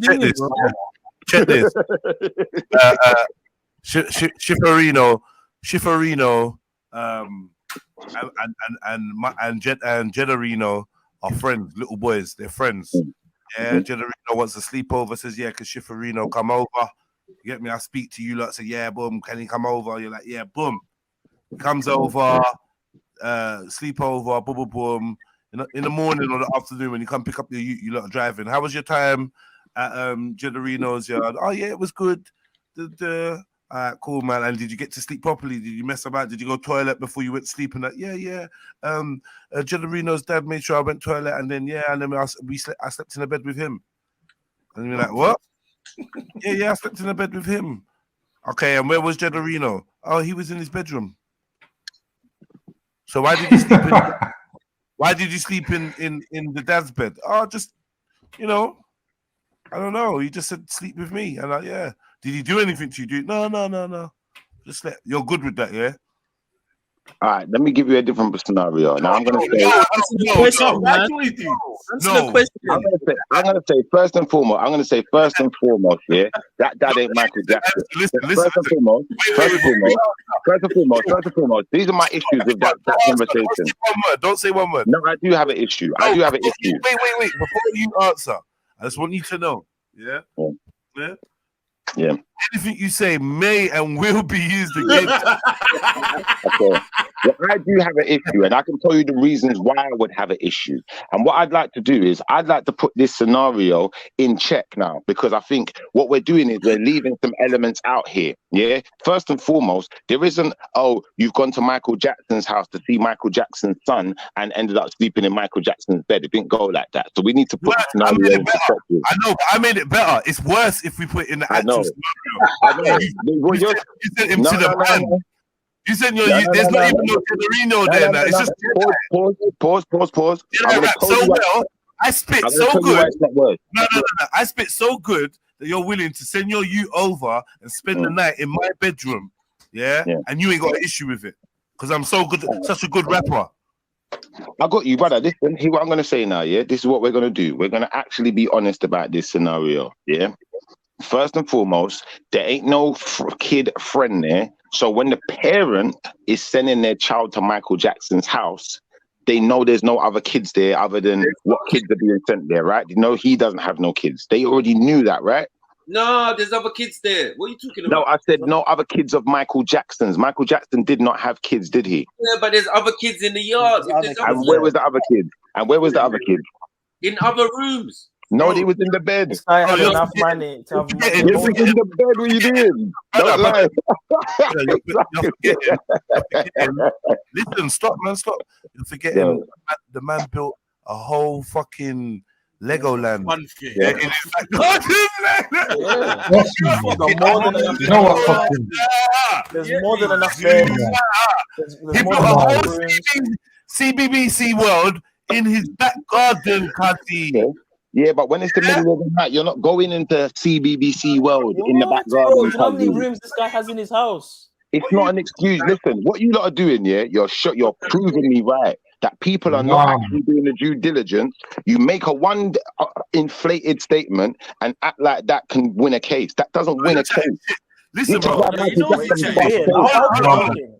Check this. Check this. Schifferino, and Jedarino are friends, little boys. They're friends. Yeah, Jedarino wants to sleep over. Says, yeah, because Schifferino come over. You get me? I speak to you lot. Say, yeah, boom. Can he come over? You're like, yeah, boom. He comes over, sleep over, boom, boom, boom. In the morning or the afternoon when you come pick up you lot are driving. How was your time at Jedarino's yard? Oh yeah, it was good. Cool, man. And did you get to sleep properly? Did you mess about? Did you go toilet before you went to sleep? And that, yeah. Jedarino's dad made sure I went toilet, and then I slept in the bed with him. And you're like, what? yeah, I slept in the bed with him. Okay, and where was Jedarino? Oh, he was in his bedroom. So why did you sleep in? Why did you sleep in the dad's bed? Oh, just I don't know. He just said sleep with me, and yeah. Did he do anything to you? No. Just you're good with that, yeah? All right, let me give you a different scenario. Now I'm going to say... I'm going to say first and foremost, yeah, that ain't Michael Jackson. First and foremost, these are my issues with that conversation. Don't say one word. No, I do have an issue. Wait. Before you answer, I just want you to know, yeah? Yeah. Anything you say may and will be used against you. Okay. Well, I do have an issue, and I can tell you the reasons why I would have an issue. And what I'd like to do is I'd like to put this scenario in check now, because I think what we're doing is we're leaving some elements out here. Yeah. First and foremost, there isn't, oh, you've gone to Michael Jackson's house to see Michael Jackson's son and ended up sleeping in Michael Jackson's bed. It didn't go like that. So we need to put the scenario in perspective. I know, but I made it better. It's worse if we put it in the actual scenario. I know. You sent him to the man. You said there's not even no Jedarino there now. It's just Pause. I spit so good. No. I spit so good that you're willing to send your you over and spend the night in my bedroom. Yeah? And you ain't got an issue with it. Because I'm so good, such a good rapper. I got you, brother. Listen, hear what I'm gonna say now, yeah? This is what we're gonna do. We're gonna actually be honest about this scenario, yeah? First and foremost, there ain't no kid friend there. So when the parent is sending their child to Michael Jackson's house, they know there's no other kids there other than what kids are being sent there, right? They know he doesn't have no kids. They already knew that, right? No, there's other kids there. What are you talking about? No, I said no other kids of Michael Jackson's. Michael Jackson did not have kids, did he? Yeah, but there's other kids in the yard. And where was the other kid? In other rooms. No, he was in the bed. I had enough money to have money. He was in the bed. What you doing? Don't lie. Listen, stop. You're forgetting the man built a whole fucking Legoland. One thing. There's more than enough beds. He built a whole CBBC world in his back garden, Cutty. Yeah, but when it's the middle of the night, you're not going into CBBC world in the back garden. How many rooms this guy has in his house? It's not an excuse. Listen, what you lot are doing, yeah, you're proving me right that people are not actually doing the due diligence. You make a one inflated statement and act like that can win a case. That doesn't win a case. Listen, bro.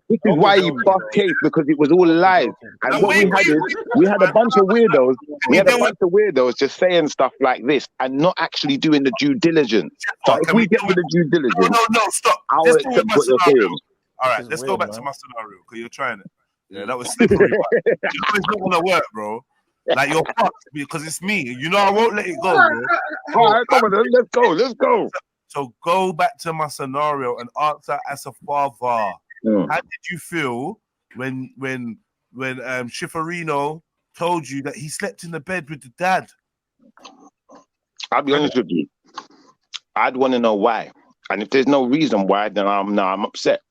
This is why he bust case, because it was all lies. And what we had is we had a bunch of weirdos. We had a bunch of weirdos just saying stuff like this and not actually doing the due diligence. So if we get with the due diligence, no, stop. I will accept what you're saying. All right, let's go back to my scenario because you're trying it. Yeah, that was slippery. It's not gonna work, bro. Like you're fucked because it's me. You know I won't let it go, bro. All right, come on, let's go. So go back to my scenario and answer as a father. How did you feel when Schifferino told you that he slept in the bed with the dad? I'll be honest with you. I'd want to know why. And if there's no reason why, then I'm upset.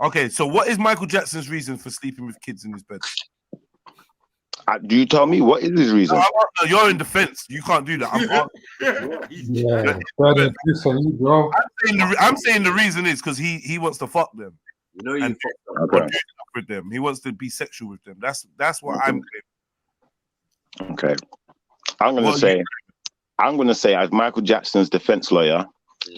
Okay, so what is Michael Jackson's reason for sleeping with kids in his bed? Do you tell me what is his reason? No, you're in defense. You can't do that. I'm saying the reason is because he wants to fuck them. You know, you with them. He wants to be sexual with them. That's what I'm claiming. Okay, I'm gonna say I'm going to say, as Michael Jackson's defense lawyer,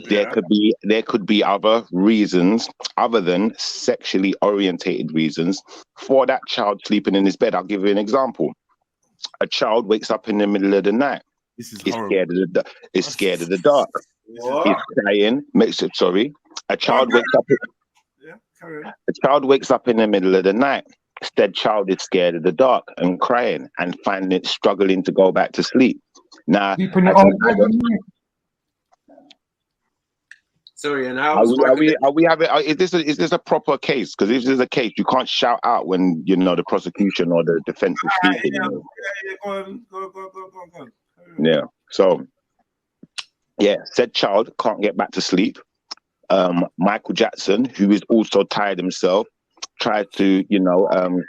there could be other reasons other than sexually orientated reasons for that child sleeping in his bed. I'll give you an example. A child wakes up in the middle of the night. This is scared of the Is scared of the dark. He's crying. A child wakes up. A child wakes up in the middle of the night. Said child is scared of the dark and crying and finding it struggling to go back to sleep. Now, sorry, and how are we having? Is this a proper case? Because if this is a case, you can't shout out when the prosecution or the defense is speaking. Go on. Yeah. So, said child can't get back to sleep. Michael Jackson, who is also tired himself, tried to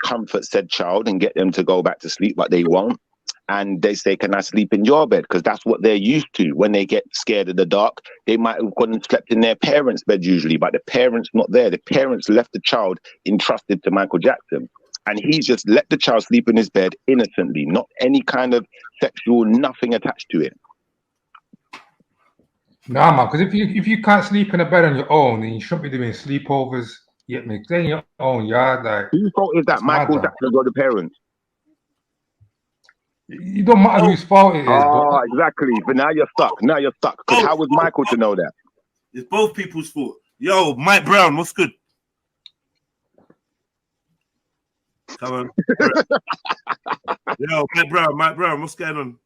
comfort said child and get them to go back to sleep, but they won't. And they say, can I sleep in your bed? Because that's what they're used to. When they get scared of the dark, they might have gone and slept in their parents' bed usually, but the parents not there. The parents left the child entrusted to Michael Jackson. And he just let the child sleep in his bed innocently, not any kind of sexual, nothing attached to it. Nah, man, because if you can't sleep in a bed on your own, then you shouldn't be doing sleepovers. You get me? Stay in your own yard. Like, whose fault is that? Michael Jackson or the parents? You don't matter whose fault it is. Oh, exactly. But now you're stuck. Because how was Michael to know that? It's both people's fault. Yo, Mike Brown, what's good? Come on. Yo, Mike Brown, what's going on?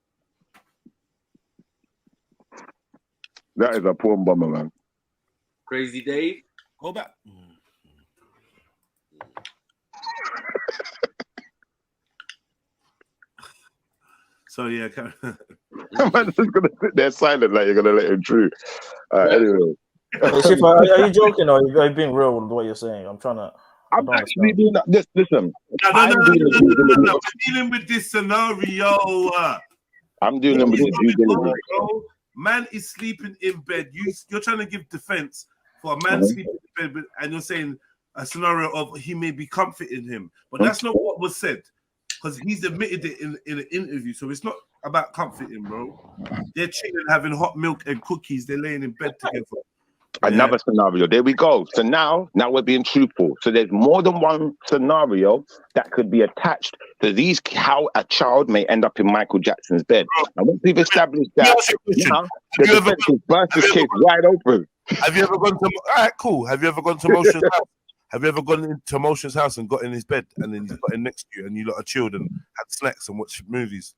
That is a porn bomber, man. Crazy Dave? Go back. So yeah, man's just gonna sit there silent like you're gonna let him through. Anyway. Hey, Shifa, are you joking or are you being real with what you're saying? I'm actually doing that. Listen. No. We're dealing with this scenario. I'm dealing with the due diligence. Man is sleeping in bed. You're trying to give defense for a man sleeping in bed, and you're saying a scenario of he may be comforting him, but that's not what was said. Because he's admitted it in an interview, so it's not about comforting, bro. They're chilling, having hot milk and cookies. They're laying in bed together. Another scenario. There we go. So now we're being truthful. So there's more than one scenario that could be attached to these. How a child may end up in Michael Jackson's bed. And once we've established that, the defense has burst this case wide open. Have you ever gone to? All right, cool. Have you ever gone to Moshe's house? Have you ever gone into Moshe's house and got in his bed and then you got in next to you and you lot are chilled and had snacks and watched movies?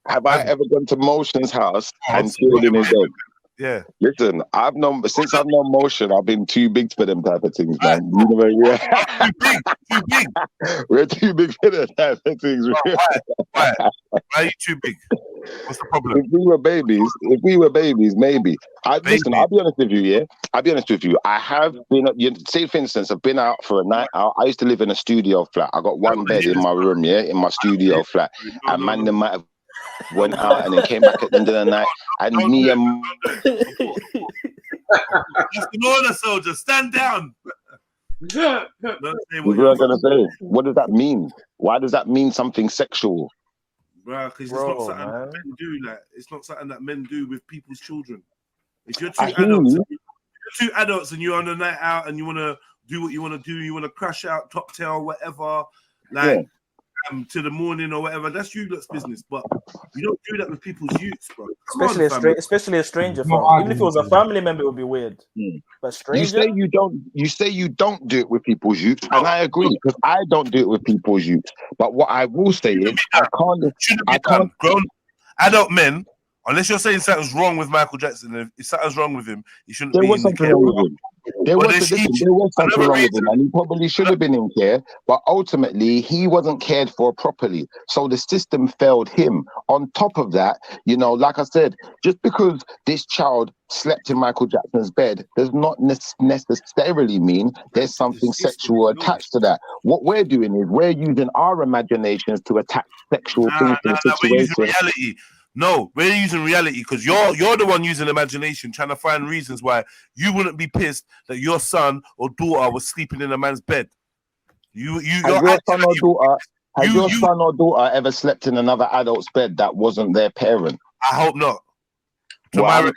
Have I ever gone to Moshe's house and chilled in his bed? Yeah. Listen, since I've known Motion, I've been too big for them type of things, man. Too big. We're too big for them type of things. Why are you too big? What's the problem? If we were babies, maybe. Listen, I'll be honest with you, yeah? I'll be honest with you. I have been, say for instance, I've been out for a night out. I used to live in a studio flat. I got one bed in my room, yeah, in my studio flat. And man, they might have went out and then came back at the end of the night. And me and... Just an order, soldier. Stand down. What are gonna say? What does that mean? Why does that mean something sexual? Bro, because it's not something that men do. Like, it's not something that men do with people's children. If you're two adults and you're on a night out and you want to do what you want to do, you want to crash out, top tail, whatever, like to the morning or whatever, that's you lot's business. But you don't do that with people's youths, bro. Especially a stranger. Even if it was a family member, it would be weird. But stranger, you say you don't do it with people's youth, and I agree because I don't do it with people's youth. But what I will say is, I can't. Grown adult men, unless you're saying something's wrong with Michael Jackson, if something's wrong with him, he shouldn't be in the care. There was something wrong with him, and he probably should have been in care, but ultimately he wasn't cared for properly. So the system failed him. On top of that, like I said, just because this child slept in Michael Jackson's bed does not necessarily mean there's something sexual attached to that. What we're doing is we're using our imaginations to attach sexual things to the situation. No, we're using reality because you're the one using imagination, trying to find reasons why you wouldn't be pissed that your son or daughter was sleeping in a man's bed. Has your son or daughter ever slept in another adult's bed that wasn't their parent? I hope not. Well, I'm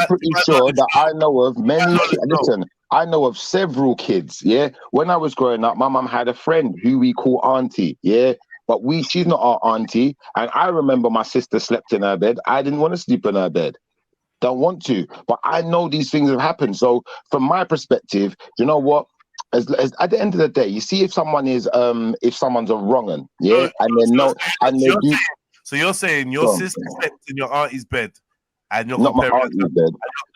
pretty sure that I know of many kids. Listen, I know of several kids. Yeah, when I was growing up, my mum had a friend who we call auntie. Yeah, but she's not our auntie. And I remember my sister slept in her bed. I didn't want to sleep in her bed. Don't want to, but I know these things have happened. So from my perspective, you know what? As at the end of the day, you see if someone is if someone's a wrong-un, yeah, So you're saying your sister slept in your auntie's bed, and you're not my auntie's bed.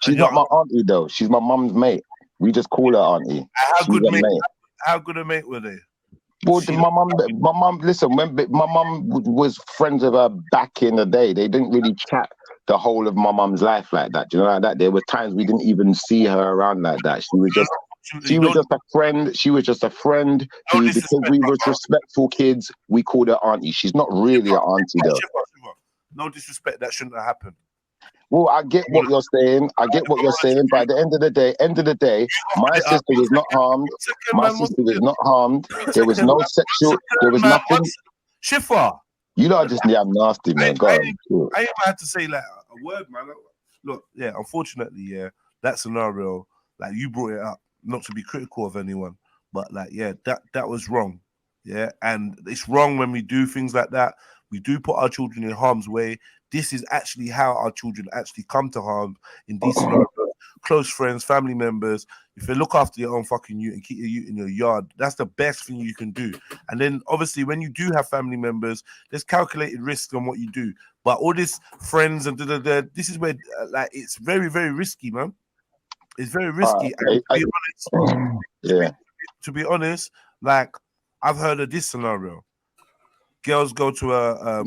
She's not my auntie though. She's my mum's mate. We just call her auntie. How good a mate were they? Well, my mum. Listen, when my mum was friends with her back in the day, they didn't really chat the whole of my mum's life like that. Do you know like that? There were times we didn't even see her around like that. She was just a friend. She was just a friend who, because we were respectful kids, we called her auntie. She's not really an auntie though. No disrespect, that shouldn't have happened. Well, I get what you're saying. But at the end of the day, my sister was not harmed. My sister was not harmed. There was no sexual. There was nothing. Shifa. You know, just nasty, man. I ain't had to say like a word, man. Look, yeah, unfortunately, yeah, that scenario, like you brought it up, not to be critical of anyone, but like, yeah, that was wrong, yeah, and it's wrong when we do things like that. We do put our children in harm's way. This is actually how our children actually come to harm in these scenarios. Close friends, family members. If you look after your own fucking ute and keep your ute in your yard, that's the best thing you can do. And then obviously when you do have family members, there's calculated risk on what you do. But all this friends and this is where like it's very, very risky, man. It's very risky. To be honest, like I've heard of this scenario. Girls go to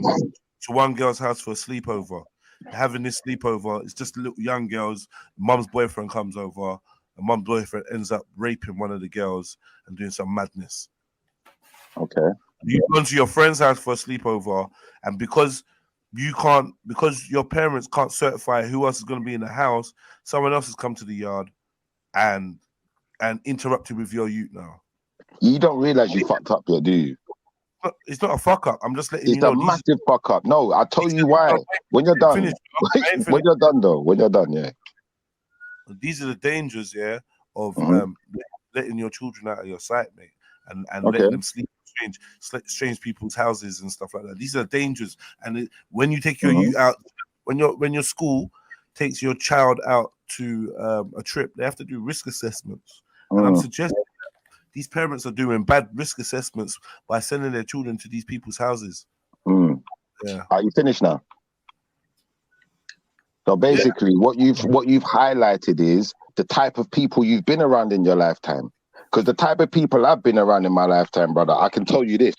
one girl's house for a sleepover. Having this sleepover, it's just little young girls. Mum's boyfriend comes over, and mum's boyfriend ends up raping one of the girls and doing some madness. Okay. You've gone to your friend's house for a sleepover, and because your parents can't certify who else is going to be in the house, someone else has come to the yard and interrupted with your youth now. You don't realize you fucked up, do you? It's not a fuck up. I'm just letting you know. It's a massive fuck up. No, I'll tell you why. When you're done. When you're done, though. When you're done, yeah. These are the dangers, yeah, of letting your children out of your sight, mate, and letting them sleep in strange people's houses and stuff like that. These are the dangers. And when you take your youth out, when your school takes your child out to a trip, they have to do risk assessments. And I'm suggesting these parents are doing bad risk assessments by sending their children to these people's houses. Yeah. Are you finished now? So basically, what you've highlighted is the type of people you've been around in your lifetime. Because the type of people I've been around in my lifetime, brother, I can tell you this: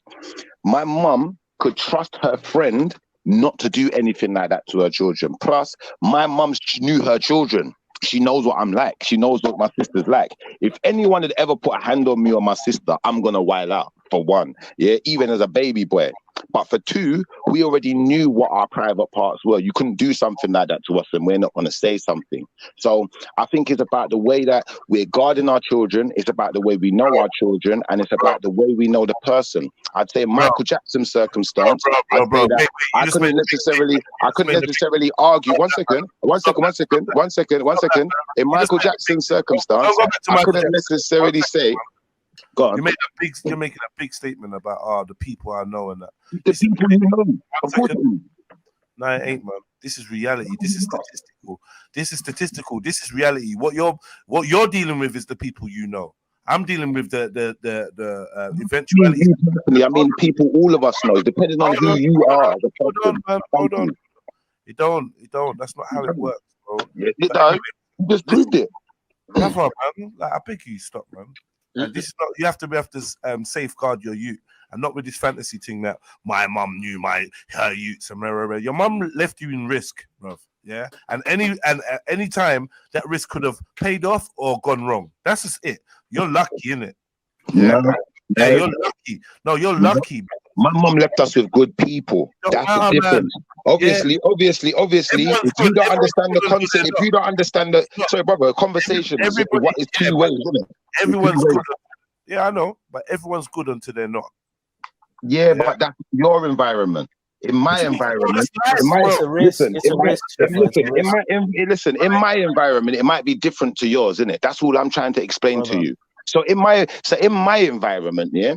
my mum could trust her friend not to do anything like that to her children. Plus, my mum knew her children. She knows what I'm like. She knows what my sister's like. If anyone had ever put a hand on me or my sister, I'm going to wild out, for one. Yeah, even as a baby boy. But for two, we already knew what our private parts were. You couldn't do something like that to us and we're not going to say something. So I think it's about the way that we're guarding our children. It's about the way we know our children. And it's about the way we know the person. I'd say Michael Jackson's circumstance. I couldn't necessarily argue. One second. In Michael Jackson's circumstance, I couldn't necessarily say. Go on. You're making a big statement about the people I know and that. The people you know. No, it ain't, man. This is reality. This is statistical. This is reality. What you're dealing with is the people you know. I'm dealing with the eventuality. I mean, people all of us know, depending on who you are. Hold on, man. Hold on. It don't. That's not how it works, bro. It does. You just proved it. Never, man. Like, I beg you, stop, man. And this is not. You have to safeguard your youth, and not with this fantasy thing that my mum knew her youth. Your mum left you in risk, bro. Yeah, and any time that risk could have paid off or gone wrong. That's just it. You're lucky, innit? Yeah, you're lucky. No, you're lucky. My mum left us with good people. That's the difference. Obviously, if you don't understand the concept, if you don't understand the sorry, brother, conversation is what is two ways, isn't it? Everyone's good. Yeah, I know, but everyone's good until they're not. Yeah, but that's your environment. in my environment, in my It's a risk. listen, It's a risk. listen, in my environment, it might be different to yours, isn't it? That's all I'm trying to explain to you. So in my environment, yeah,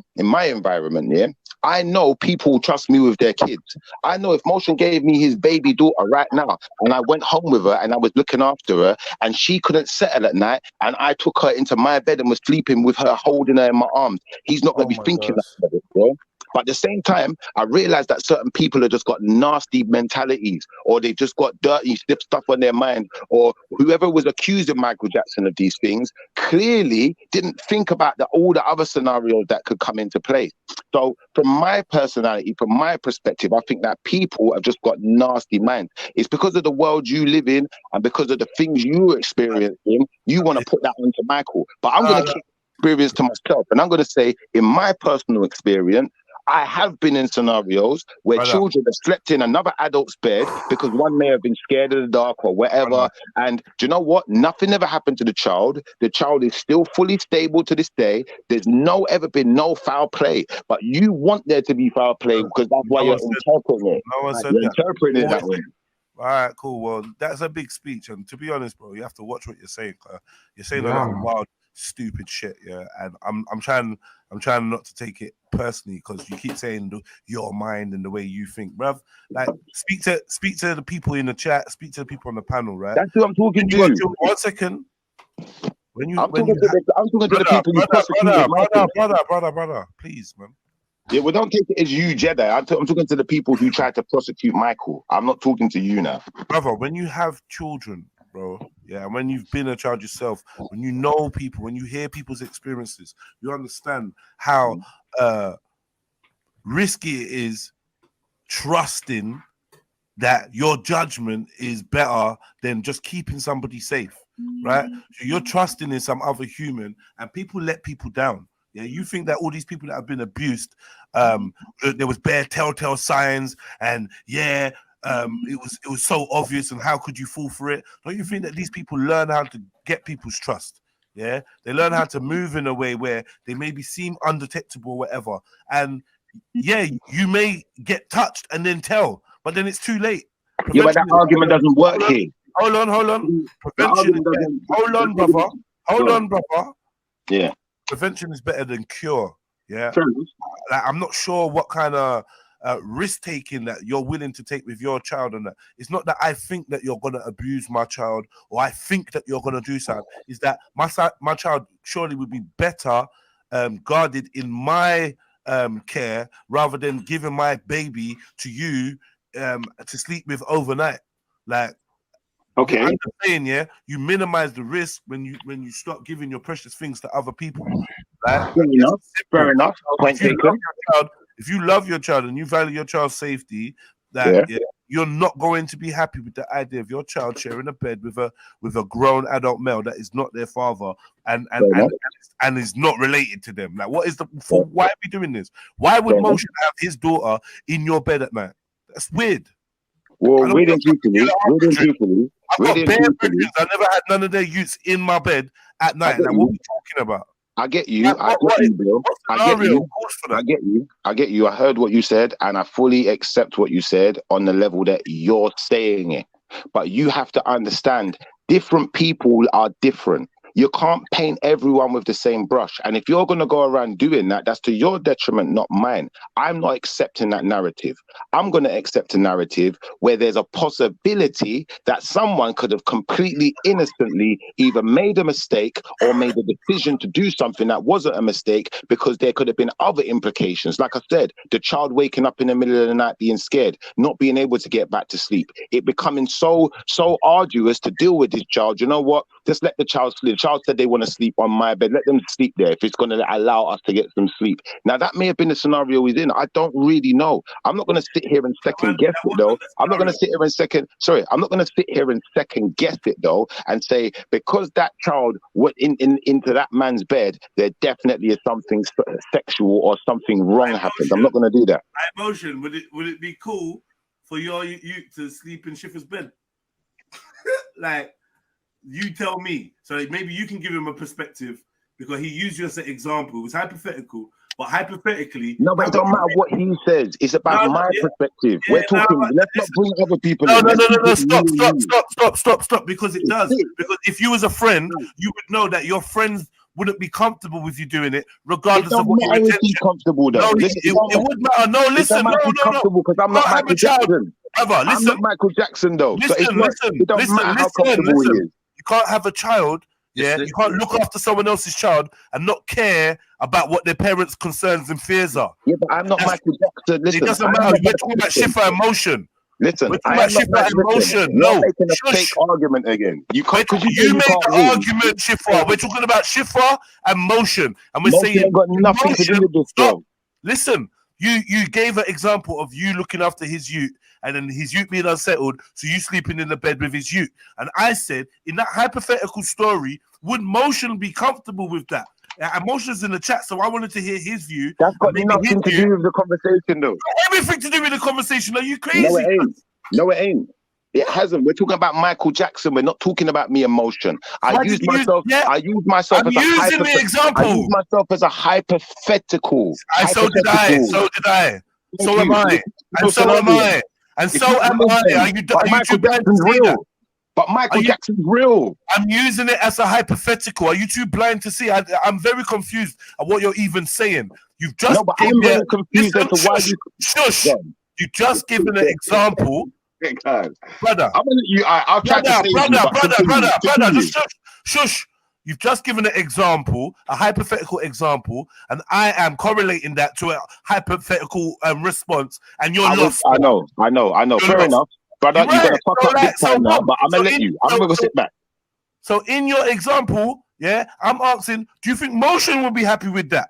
I know people trust me with their kids. I know if Motion gave me his baby daughter right now, and I went home with her and I was looking after her, and she couldn't settle at night, and I took her into my bed and was sleeping with her, holding her in my arms, he's not going to be thinking that, bro. But at the same time, I realize that certain people have just got nasty mentalities, or they've just got dirty stuff on their mind, or whoever was accusing Michael Jackson of these things clearly didn't think about all the other scenarios that could come into play. So from my personality, from my perspective, I think that people have just got nasty minds. It's because of the world you live in and because of the things you're experiencing, you want to put that onto Michael. But I'm going to keep experience to myself, and I'm going to say, in my personal experience, I have been in scenarios where children have slept in another adult's bed because one may have been scared of the dark or whatever. And do you know what? Nothing ever happened to the child. The child is still fully stable to this day. There's ever been no foul play. But you want there to be foul play because that's why you're interpreting it. No one said you're that. interpreting it that way. All right, cool. Well, that's a big speech. And to be honest, bro, you have to watch what you're saying. You're saying a lot of wild, stupid shit, yeah. And I'm trying not to take it personally because you keep saying your mind and the way you think, bruv. Like, speak to the people in the chat, speak to the people on the panel, right? That's who I'm talking to. 1 second. I'm talking to the people. Brother, please, man. Yeah, well, don't take it as you, Jedi. I'm talking to the people who tried to prosecute Michael. I'm not talking to you now, brother. When you have children, bro, yeah, and when you've been a child yourself, when you know people, when you hear people's experiences, you understand how risky it is trusting that your judgment is better than just keeping somebody safe, right? So you're trusting in some other human, and people let people down. Yeah, you think that all these people that have been abused, there was bare telltale signs, and it was so obvious, and how could you fall for it? Don't you think that these people learn how to get people's trust? Yeah, they learn how to move in a way where they maybe seem undetectable or whatever, and yeah, you may get touched and then tell, but then it's too late. Yeah, but that argument doesn't work here. Hold on. Prevention. Hold on, brother. Yeah. Prevention is better than cure. Yeah. Like, I'm not sure what kind of risk taking that you're willing to take with your child, and that it's not that I think that you're gonna abuse my child or I think that you're gonna do something. Is that my child surely would be better guarded in my care rather than giving my baby to you to sleep with overnight. Like, okay, I'm saying, yeah, you minimize the risk when you stop giving your precious things to other people. Right? Fair enough. If you love your child and you value your child's safety, you're not going to be happy with the idea of your child sharing a bed with a grown adult male that is not their father and is not related to them. Like, what is why are we doing this? Why would Motion have his daughter in your bed at night? That's weird. Well, weird and truthfully, I've got bare bridges. I never had none of their youths in my bed at night. Like, what are we talking about? I get you. I get you. I heard what you said, and I fully accept what you said on the level that you're saying it. But you have to understand, different people are different. You can't paint everyone with the same brush. And if you're going to go around doing that, that's to your detriment, not mine. I'm not accepting that narrative. I'm going to accept a narrative where there's a possibility that someone could have completely innocently either made a mistake or made a decision to do something that wasn't a mistake, because there could have been other implications. Like I said, the child waking up in the middle of the night being scared, not being able to get back to sleep, it becoming so arduous to deal with this child. You know what? Just let the child sleep. The child said they want to sleep on my bed. Let them sleep there if it's going to allow us to get some sleep. Now, that may have been the scenario he's in. I don't really know. I'm not going to sit here and second guess it, though. I'm not going to sit here and second guess it, though, and say because that child went into that man's bed, there definitely is something sexual or something wrong happened. I'm not going to do that. Emotion, would it be cool for you to sleep in Schiffer's bed? Like, you tell me. So maybe you can give him a perspective, because he used you as an example. It was hypothetical, But hypothetically, No, but it don't matter what he says. It's about my perspective. We're talking. Let's not bring other people in. No. Stop. Because it does. Because if you was a friend, you would know that your friends wouldn't be comfortable with you doing it, regardless of what your intention. Comfortable though. No, it would matter. No, listen, no. Because I'm not Michael Jackson. Brother, I'm not Michael Jackson though. Listen. It don't matter how comfortable he is. You can't have a child. Yeah, you can't look after someone else's child and not care about what their parents' concerns and fears are. Yeah, but I'm not Michael Jackson. Listen, it doesn't matter. We're talking about Shifa emotion. Listen, we're talking about Shifa emotion. No, making a fake argument again. You can't. You make an argument, Shifa. We're talking about Shifa and motion, and we're saying ain't got nothing to do with this. Stop. Listen, you gave an example of you looking after his youth, and then his youth being unsettled, so you sleeping in the bed with his youth. And I said, in that hypothetical story, would Motion be comfortable with that? Emotion's in the chat, so I wanted to hear his view. That's got nothing to do with the conversation, though. Everything to do with the conversation. Are you crazy? No, it ain't. No, it ain't. It hasn't. We're talking about Michael Jackson. We're not talking about me emotion. I use myself as a hypothetical. So did I. So am I. And so am I. And so am I. Are you Michael Jackson's real? But Michael Jackson's real. I'm using it as a hypothetical. Are you too blind to see? I'm very confused at what you're even saying. You've just I'm very confused as to why you just given an example. Brother, I'll try to say brother, just shush. You've just given an example, a hypothetical example, and I am correlating that to a hypothetical response, and you're lost. I know. Fair enough. Brother, you're going to fuck up this time now, but I'm going to let you. I'm going to sit back. So in your example, I'm asking, do you think Motion will be happy with that?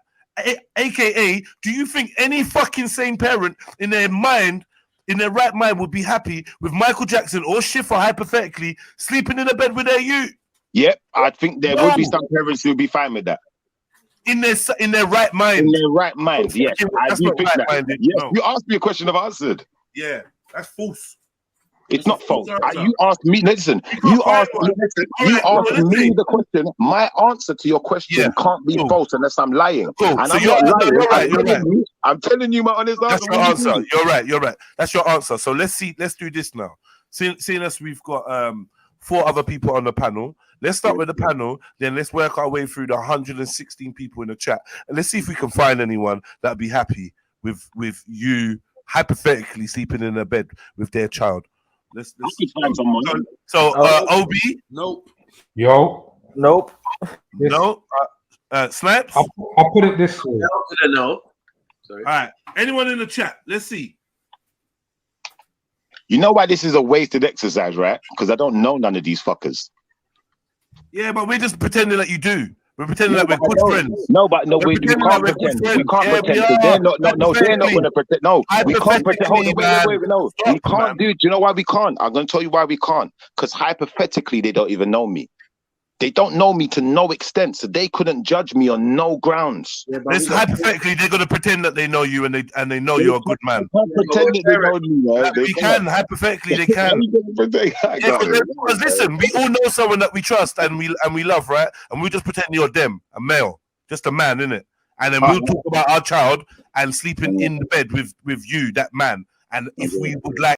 AKA, do you think any fucking sane parent in their right mind would be happy with Michael Jackson or Shifa, hypothetically, sleeping in a bed with their youth? Yep, I think there would be some parents who would be fine with that. In their right mind. In their right mind, yes. I do think that. Yes, you asked me a question, I've answered. Yeah, that's false. It's not false. You asked me. Listen. You asked me the question. My answer to your question can't be false unless I'm lying. Cool. And so you're right. I'm telling you my honest answer. That's your answer. You're right. That's your answer. So let's do this now. Seeing as we've got 4 other people on the panel, let's start with the panel. Then let's work our way through the 116 people in the chat, and let's see if we can find anyone that'd be happy with you hypothetically sleeping in a bed with their child. Let's find someone. So OB? Nope. Yo. Nope. No. Snaps? I'll put it this way. No. Sorry. All right. Anyone in the chat? Let's see. You know why this is a wasted exercise, right? Because I don't know none of these fuckers. Yeah, but we're just pretending that you do. We're pretending that we're good friends. No, but no, we can't pretend. We can't pretend. They're not going to pretend. No, we can't pretend. Hold on, wait. No, we can't do it. Do you know why we can't? I'm going to tell you why we can't. Because hypothetically, they don't even know me. They don't know me to no extent, so they couldn't judge me on no grounds. Yeah, hypothetically, they're going to pretend that they know you and they know you're a good man. Pretend that they know me, right? They can. Hypothetically, they can. Because listen, we all know someone that we trust and we love, right? And we just pretend you're them, a male, just a man, innit? And then we'll talk about our child and sleeping in the bed with you, that man. And if we would like